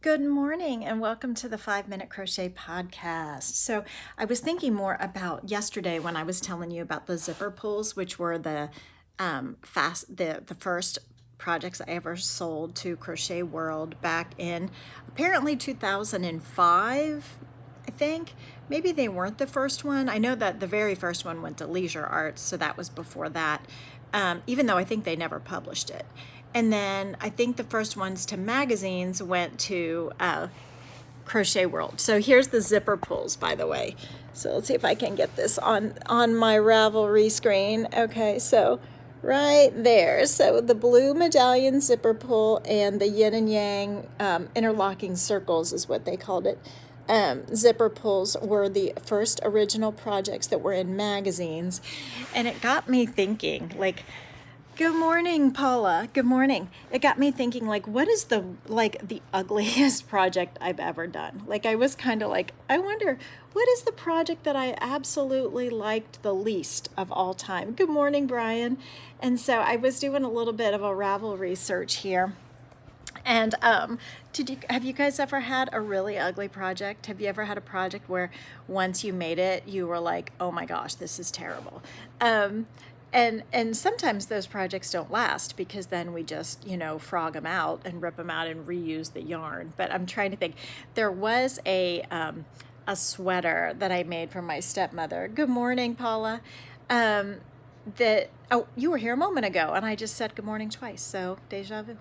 Good morning and welcome to the 5 Minute Crochet Podcast. So I was thinking more about yesterday when I was telling you about the zipper pulls, which were the the first projects I ever sold to Crochet World back in apparently 2005. I think maybe they weren't the first one. I know that the very first one went to Leisure Arts, so that was before that. Even though I think they never published it. And then I think the first ones to magazines went to Crochet World. So here's the zipper pulls, by the way. So let's see if I can get this on my Ravelry screen. Okay, so right there. So the blue medallion zipper pull and the yin and yang interlocking circles is what they called it. Zipper pulls were the first original projects that were in magazines. And it got me thinking, like, good morning, Paula. Good morning. It got me thinking, like, what is the ugliest project I've ever done? Like, I was kind of like, I wonder, what is the project that I absolutely liked the least of all time? Good morning, Brian. And so I was doing a little bit of a Ravelry search here. And have you guys ever had a really ugly project? Have you ever had a project where once you made it, you were like, oh my gosh, this is terrible? And sometimes those projects don't last because then we just, frog them out and rip them out and reuse the yarn. But I'm trying to think. There was a sweater that I made for my stepmother. Good morning, Paula. You were here a moment ago, and I just said good morning twice, so deja vu.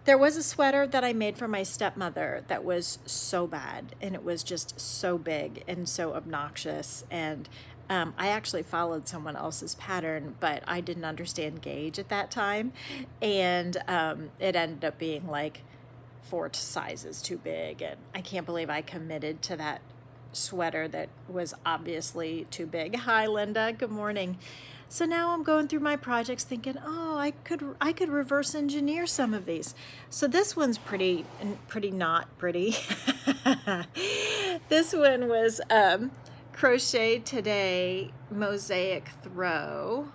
There was a sweater that I made for my stepmother that was so bad, and it was just so big and so obnoxious, and I actually followed someone else's pattern, but I didn't understand gauge at that time, and it ended up being like 4 sizes too big, and I can't believe I committed to that sweater that was obviously too big. Hi, Linda. Good morning. So now I'm going through my projects thinking, oh, I could reverse engineer some of these. So this one's pretty not pretty. This one was Crochet Today Mosaic Throw.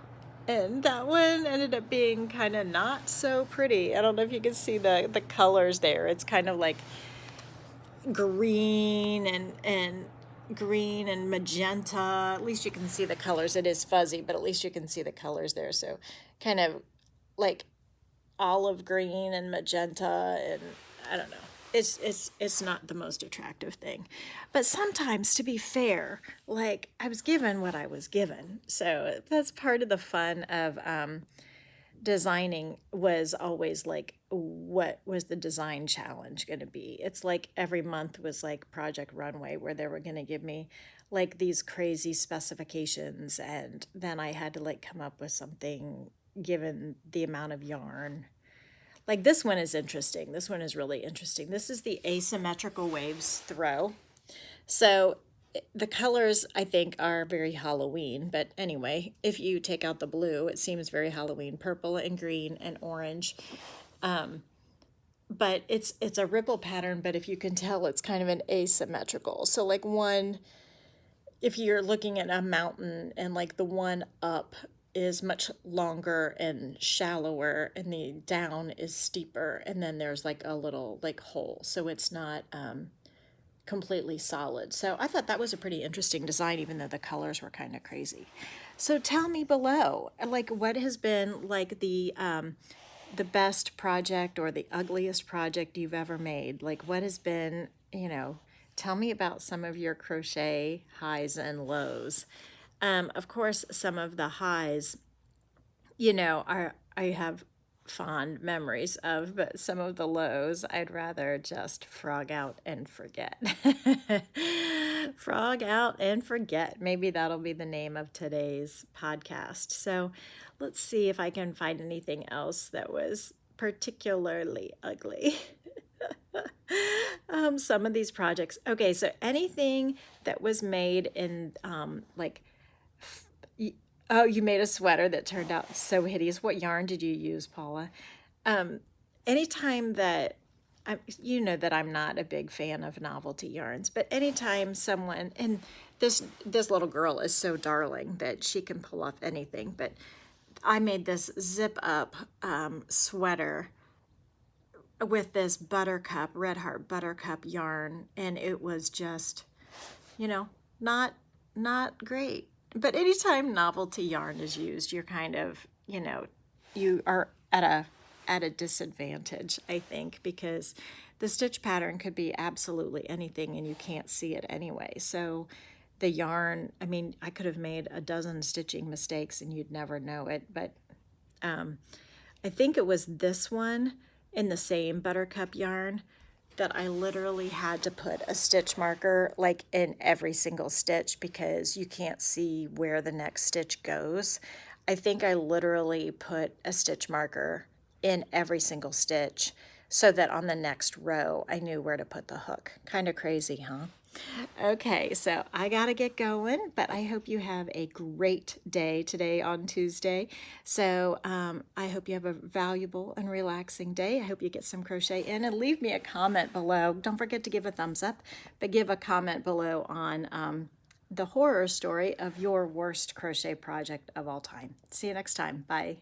And that one ended up being kind of not so pretty. I don't know if you can see the colors there. It's kind of like green and green and magenta. At least you can see the colors. It is fuzzy, but at least you can see the colors there. So kind of like olive green and magenta, and I don't know. It's not the most attractive thing. But sometimes, to be fair, like, I was given what I was given. So that's part of the fun of designing, was always like, what was the design challenge going to be? It's like every month was like Project Runway, where they were going to give me like these crazy specifications, and then I had to like come up with something given the amount of yarn. Like, this one is interesting. This one is really interesting. This is the Asymmetrical Waves Throw. So the colors, I think, are very Halloween, but anyway, if you take out the blue, it seems very Halloween. Purple and green and orange. But it's a ripple pattern, but if you can tell, it's kind of an asymmetrical. So like one, if you're looking at a mountain, and like the one up is much longer and shallower, and the down is steeper, and then there's like a little like hole. So it's not completely solid. So I thought that was a pretty interesting design, even though the colors were kind of crazy. So tell me below, like, what has been like the best project or the ugliest project you've ever made? Like, what has been, tell me about some of your crochet highs and lows. Of course, some of the highs, I have fond memories of, but some of the lows I'd rather just frog out and forget. Frog out and forget. Maybe that'll be the name of today's podcast. So let's see if I can find anything else that was particularly ugly. Some of these projects. Okay, so anything that was made in oh, you made a sweater that turned out so hideous. What yarn did you use, Paula? Anytime that, that I'm not a big fan of novelty yarns, but anytime someone, and this little girl is so darling that she can pull off anything, but I made this zip up sweater with this buttercup, Red Heart buttercup yarn, and it was just, you know, not great. But anytime novelty yarn is used, you're kind of, you know, you are at a disadvantage, I think, because the stitch pattern could be absolutely anything and you can't see it anyway. So the yarn, I mean, I could have made a dozen stitching mistakes and you'd never know it, but I think it was this one in the same buttercup yarn that I literally had to put a stitch marker like in every single stitch because you can't see where the next stitch goes. I think I literally put a stitch marker in every single stitch so that on the next row I knew where to put the hook. Kind of crazy, huh? Okay, so I gotta get going, but I hope you have a great day today on Tuesday. So I hope you have a valuable and relaxing day. I hope you get some crochet in, and leave me a comment below. Don't forget to give a thumbs up, but give a comment below on the horror story of your worst crochet project of all time. See you next time. Bye.